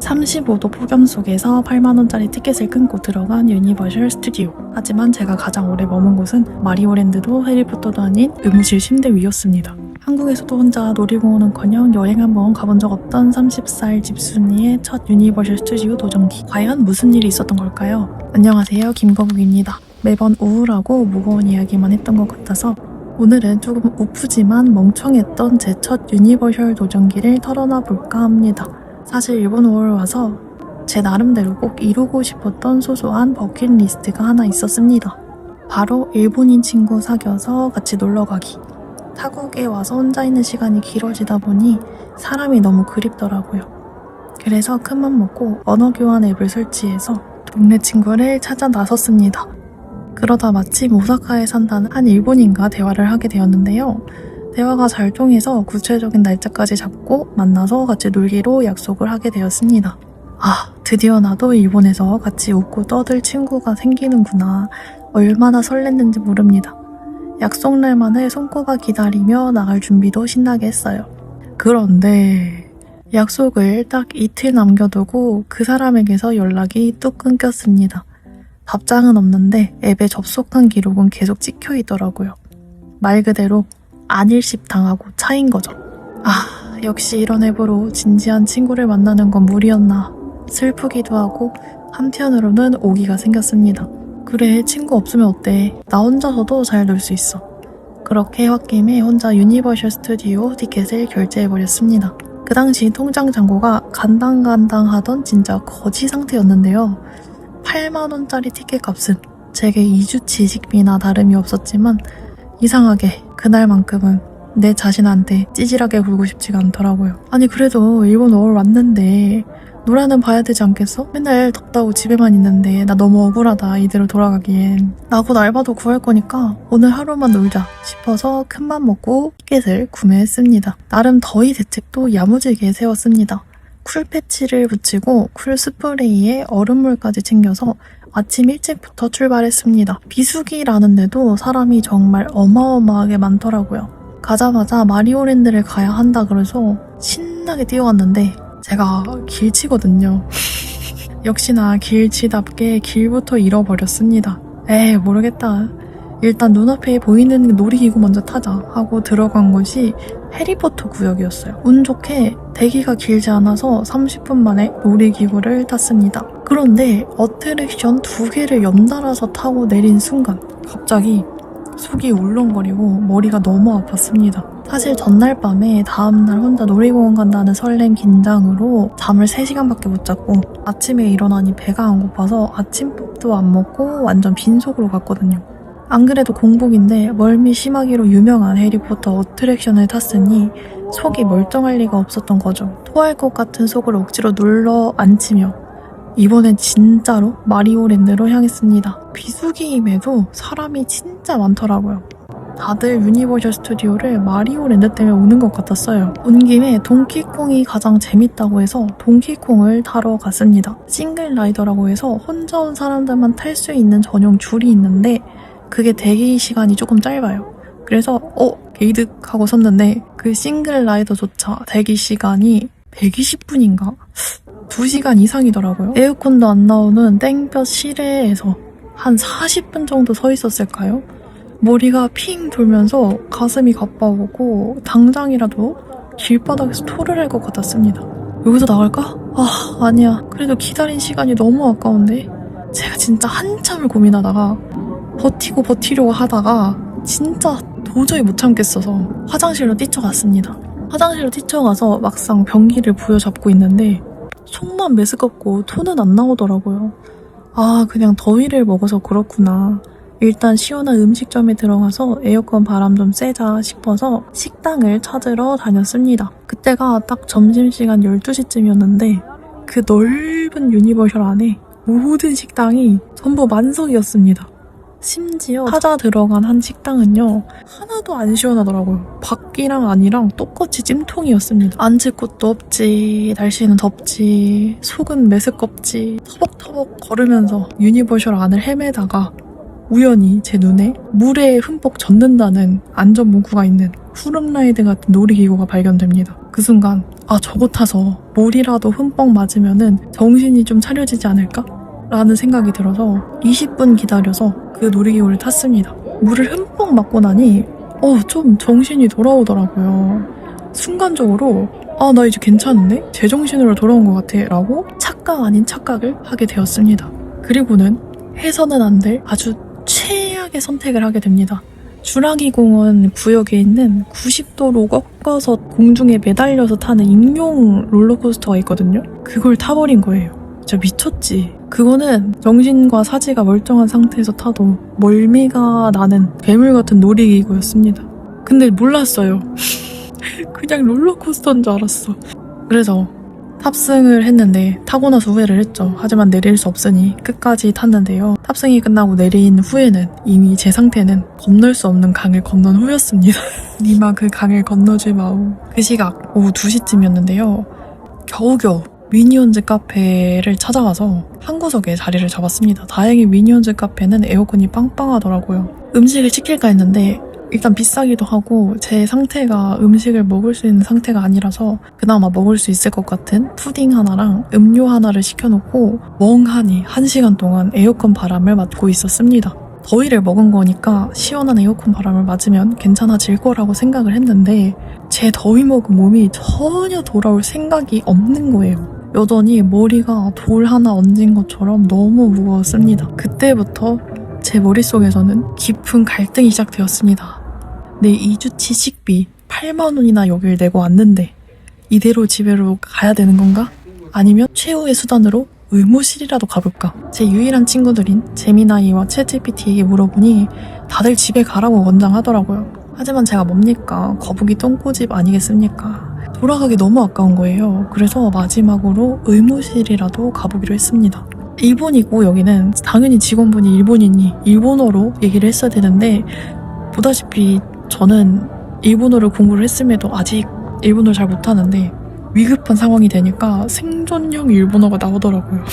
35도 폭염 속에서 8만원짜리 티켓을 끊고 들어간 유니버셜 스튜디오. 하지만 제가 가장 오래 머문 곳은 마리오랜드도 해리포터도 아닌 의무실 침대 위였습니다. 한국에서도 혼자 놀이공원은커녕 여행 한번 가본 적 없던 30살 집순이의 첫 유니버셜 스튜디오 도전기. 과연 무슨 일이 있었던 걸까요? 안녕하세요, 김거북입니다. 매번 우울하고 무거운 이야기만 했던 것 같아서 오늘은 조금 우프지만 멍청했던 제 첫 유니버셜 도전기를 털어놔 볼까 합니다. 사실 일본 5월 와서 제 나름대로 꼭 이루고 싶었던 소소한 버킷리스트가 하나 있었습니다. 바로 일본인 친구 사귀어서 같이 놀러가기. 타국에 와서 혼자 있는 시간이 길어지다 보니 사람이 너무 그립더라고요. 그래서 큰맘 먹고 언어 교환 앱을 설치해서 동네 친구를 찾아 나섰습니다. 그러다 마침 오사카에 산다는 한 일본인과 대화를 하게 되었는데요. 대화가 잘 통해서 구체적인 날짜까지 잡고 만나서 같이 놀기로 약속을 하게 되었습니다. 아, 드디어 나도 일본에서 같이 웃고 떠들 친구가 생기는구나. 얼마나 설렜는지 모릅니다. 약속날만을 손꼽아 기다리며 나갈 준비도 신나게 했어요. 그런데 약속을 딱 이틀 남겨두고 그 사람에게서 연락이 뚝 끊겼습니다. 답장은 없는데 앱에 접속한 기록은 계속 찍혀있더라고요. 말 그대로 안일십 당하고 차인 거죠. 아, 역시 이런 앱으로 진지한 친구를 만나는 건 무리였나. 슬프기도 하고 한편으로는 오기가 생겼습니다. 그래, 친구 없으면 어때? 나 혼자서도 잘 놀 수 있어. 그렇게 홧김에 혼자 유니버셜 스튜디오 티켓을 결제해버렸습니다. 그 당시 통장 잔고가 간당간당하던 진짜 거지 상태였는데요. 8만원짜리 티켓 값은 제게 2주 지식비나 다름이 없었지만 이상하게 그날만큼은 내 자신한테 찌질하게 굴고 싶지가 않더라고요. 아니 그래도 일본 5월 왔는데 노래는 봐야 되지 않겠어? 맨날 덥다고 집에만 있는데 나 너무 억울하다 이대로 돌아가기엔. 나 곧 알바도 구할 거니까 오늘 하루만 놀자 싶어서 큰맘 먹고 티켓을 구매했습니다. 나름 더위 대책도 야무지게 세웠습니다. 쿨 패치를 붙이고 쿨 스프레이에 얼음물까지 챙겨서 아침 일찍부터 출발했습니다. 비수기라는데도 사람이 정말 어마어마하게 많더라고요. 가자마자 마리오랜드를 가야 한다 그래서 신나게 뛰어갔는데 제가 길치거든요. 역시나 길치답게 길부터 잃어버렸습니다. 에이 모르겠다. 일단 눈앞에 보이는 놀이기구 먼저 타자 하고 들어간 곳이 해리포터 구역이었어요. 운 좋게 대기가 길지 않아서 30분 만에 놀이기구를 탔습니다. 그런데 어트랙션 2개를 연달아서 타고 내린 순간 갑자기 속이 울렁거리고 머리가 너무 아팠습니다. 사실 전날 밤에 다음날 혼자 놀이공원 간다는 설렘 긴장으로 잠을 3시간밖에 못 잤고 아침에 일어나니 배가 안 고파서 아침밥도 안 먹고 완전 빈속으로 갔거든요. 안 그래도 공복인데 멀미 심하기로 유명한 해리포터 어트랙션을 탔으니 속이 멀쩡할 리가 없었던 거죠. 토할 것 같은 속을 억지로 눌러 앉히며 이번엔 진짜로 마리오랜드로 향했습니다. 비수기임에도 사람이 진짜 많더라고요. 다들 유니버셜 스튜디오를 마리오랜드 때문에 오는 것 같았어요. 온 김에 동키콩이 가장 재밌다고 해서 동키콩을 타러 갔습니다. 싱글 라이더라고 해서 혼자 온 사람들만 탈 수 있는 전용 줄이 있는데 그게 대기 시간이 조금 짧아요. 그래서 게이득 하고 섰는데 그 싱글 라이더조차 대기 시간이 120분인가? 2시간 이상이더라고요. 에어컨도 안 나오는 땡볕 실외에서 한 40분 정도 서 있었을까요? 머리가 핑 돌면서 가슴이 가빠오고 당장이라도 길바닥에서 토를 할 것 같았습니다. 여기서 나갈까? 아니야. 그래도 기다린 시간이 너무 아까운데. 제가 진짜 한참을 고민하다가 버티려고 하다가 진짜 도저히 못 참겠어서 화장실로 뛰쳐갔습니다. 화장실로 뛰쳐가서 막상 변기를 부여잡고 있는데 속만 메스껍고 토는 안 나오더라고요. 그냥 더위를 먹어서 그렇구나. 일단 시원한 음식점에 들어가서 에어컨 바람 좀 쐬자 싶어서 식당을 찾으러 다녔습니다. 그때가 딱 점심시간 12시쯤이었는데 그 넓은 유니버셜 안에 모든 식당이 전부 만석이었습니다. 심지어 찾아 들어간 한 식당은요 하나도 안 시원하더라고요. 밖이랑 안이랑 똑같이 찜통이었습니다. 앉을 곳도 없지, 날씨는 덥지, 속은 메스껍지 터벅터벅 걸으면서 유니버셜 안을 헤매다가 우연히 제 눈에 물에 흠뻑 젖는다는 안전 문구가 있는 후룸라이드 같은 놀이기구가 발견됩니다. 그 순간 저거 타서 물이라도 흠뻑 맞으면은 정신이 좀 차려지지 않을까? 라는 생각이 들어서 20분 기다려서 그 놀이기구를 탔습니다. 물을 흠뻑 맞고 나니 좀 정신이 돌아오더라고요. 순간적으로 나 이제 괜찮은데? 제정신으로 돌아온 것 같아 라고 착각 아닌 착각을 하게 되었습니다. 그리고는 해서는 안 될 아주 최악의 선택을 하게 됩니다. 주라기 공원 구역에 있는 90도로 꺾어서 공중에 매달려서 타는 익룡 롤러코스터가 있거든요. 그걸 타버린 거예요. 진짜 미쳤지. 그거는 정신과 사지가 멀쩡한 상태에서 타도 멀미가 나는 괴물 같은 놀이기구였습니다. 근데 몰랐어요. 그냥 롤러코스터인 줄 알았어. 그래서 탑승을 했는데 타고 나서 후회를 했죠. 하지만 내릴 수 없으니 끝까지 탔는데요. 탑승이 끝나고 내린 후에는 이미 제 상태는 건널 수 없는 강을 건넌 후였습니다. 니마 그 강을 건너지 마오. 그 시각 오후 2시쯤이었는데요. 겨우겨우 미니언즈 카페를 찾아가서 한 구석에 자리를 잡았습니다. 다행히 미니언즈 카페는 에어컨이 빵빵하더라고요. 음식을 시킬까 했는데 일단 비싸기도 하고 제 상태가 음식을 먹을 수 있는 상태가 아니라서 그나마 먹을 수 있을 것 같은 푸딩 하나랑 음료 하나를 시켜놓고 멍하니 1시간 동안 에어컨 바람을 맞고 있었습니다. 더위를 먹은 거니까 시원한 에어컨 바람을 맞으면 괜찮아질 거라고 생각을 했는데 제 더위 먹은 몸이 전혀 돌아올 생각이 없는 거예요. 여전히 머리가 돌 하나 얹은 것처럼 너무 무거웠습니다. 그때부터 제 머릿속에서는 깊은 갈등이 시작되었습니다. 내 2주치 식비 8만 원이나 여길 내고 왔는데 이대로 집으로 가야 되는 건가? 아니면 최후의 수단으로 의무실이라도 가볼까? 제 유일한 친구들인 제미나이와 챗GPT에게 물어보니 다들 집에 가라고 권장하더라고요. 하지만 제가 뭡니까? 거북이 똥꼬집 아니겠습니까? 돌아가기 너무 아까운 거예요. 그래서 마지막으로 의무실이라도 가보기로 했습니다. 일본이고 여기는 당연히 직원분이 일본인이 일본어로 얘기를 했어야 되는데 보다시피 저는 일본어를 공부를 했음에도 아직 일본어를 잘 못하는데 위급한 상황이 되니까 생존형 일본어가 나오더라고요.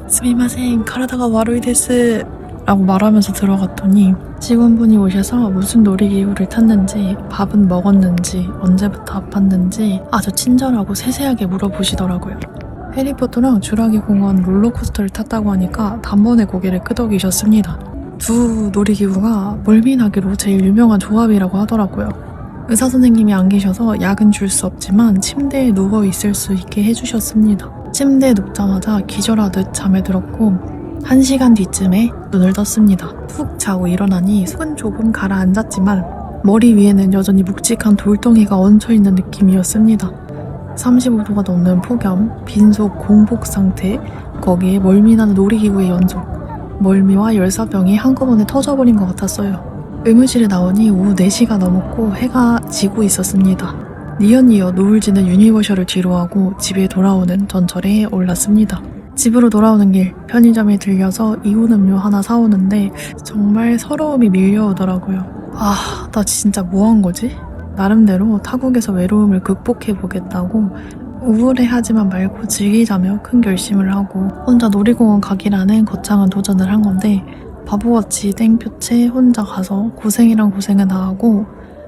스미마셍 카라다가 와루이 데스 라고 말하면서 들어갔더니 직원분이 오셔서 무슨 놀이기구를 탔는지 밥은 먹었는지 언제부터 아팠는지 아주 친절하고 세세하게 물어보시더라고요. 해리포터랑 주라기 공원 롤러코스터를 탔다고 하니까 단번에 고개를 끄덕이셨습니다. 두 놀이기구가 멀미나기로 제일 유명한 조합이라고 하더라고요. 의사선생님이 안 계셔서 약은 줄 수 없지만 침대에 누워 있을 수 있게 해주셨습니다. 침대에 눕자마자 기절하듯 잠에 들었고 1시간 뒤쯤에 눈을 떴습니다. 푹 자고 일어나니 속은 조금 가라앉았지만 머리 위에는 여전히 묵직한 돌덩이가 얹혀있는 느낌이었습니다. 35도가 넘는 폭염, 빈속 공복 상태, 거기에 멀미나는 놀이기구의 연속, 멀미와 열사병이 한꺼번에 터져버린 것 같았어요. 의무실에 나오니 오후 4시가 넘었고 해가 지고 있었습니다. 니언니어 노을 지는 유니버셜을 뒤로하고 집에 돌아오는 전철에 올랐습니다. 집으로 돌아오는 길 편의점에 들려서 이온 음료 하나 사오는데 정말 서러움이 밀려오더라고요. 나 진짜 뭐한 거지? 나름대로 타국에서 외로움을 극복해보겠다고 우울해하지만 말고 즐기자며 큰 결심을 하고 혼자 놀이공원 가기라는 거창한 도전을 한 건데 바보같이 땡볕에 혼자 가서 고생이란 고생은 다 하고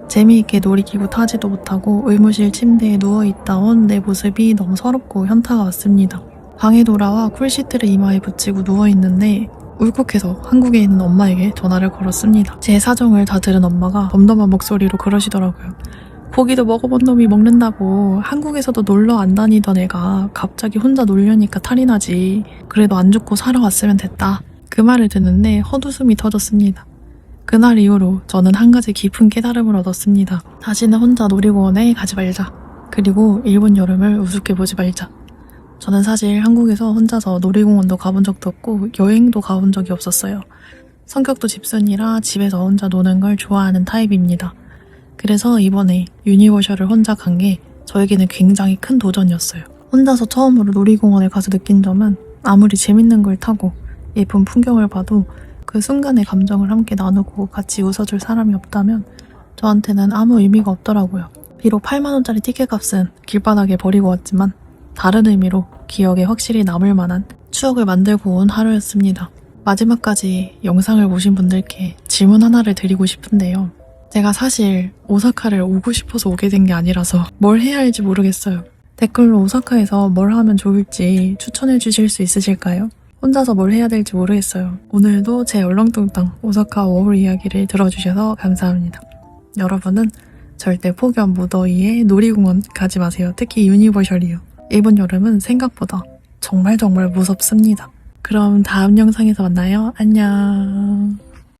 재미있게 놀이기구 타지도 못하고 의무실 침대에 누워있다 온 내 모습이 너무 서럽고 현타가 왔습니다. 방에 돌아와 쿨시트를 이마에 붙이고 누워있는데 울컥해서 한국에 있는 엄마에게 전화를 걸었습니다. 제 사정을 다 들은 엄마가 덤덤한 목소리로 그러시더라고요. 고기도 먹어본 놈이 먹는다고 한국에서도 놀러 안 다니던 애가 갑자기 혼자 놀려니까 탈이 나지. 그래도 안 죽고 살아왔으면 됐다. 그 말을 듣는데 헛웃음이 터졌습니다. 그날 이후로 저는 한 가지 깊은 깨달음을 얻었습니다. 다시는 혼자 놀이공원에 가지 말자. 그리고 일본 여름을 우습게 보지 말자. 저는 사실 한국에서 혼자서 놀이공원도 가본 적도 없고 여행도 가본 적이 없었어요. 성격도 집순이라 집에서 혼자 노는 걸 좋아하는 타입입니다. 그래서 이번에 유니버셜을 혼자 간 게 저에게는 굉장히 큰 도전이었어요. 혼자서 처음으로 놀이공원에 가서 느낀 점은 아무리 재밌는 걸 타고 예쁜 풍경을 봐도 그 순간의 감정을 함께 나누고 같이 웃어줄 사람이 없다면 저한테는 아무 의미가 없더라고요. 비록 8만원짜리 티켓값은 길바닥에 버리고 왔지만 다른 의미로 기억에 확실히 남을 만한 추억을 만들고 온 하루였습니다. 마지막까지 영상을 보신 분들께 질문 하나를 드리고 싶은데요. 제가 사실 오사카를 오고 싶어서 오게 된 게 아니라서 뭘 해야 할지 모르겠어요. 댓글로 오사카에서 뭘 하면 좋을지 추천해 주실 수 있으실까요? 혼자서 뭘 해야 될지 모르겠어요. 오늘도 제 얼렁뚱땅 오사카 워홀 이야기를 들어주셔서 감사합니다. 여러분은 절대 폭염 무더위에 놀이공원 가지 마세요. 특히 유니버셜이요. 일본 여름은 생각보다 정말 무섭습니다. 그럼 다음 영상에서 만나요. 안녕.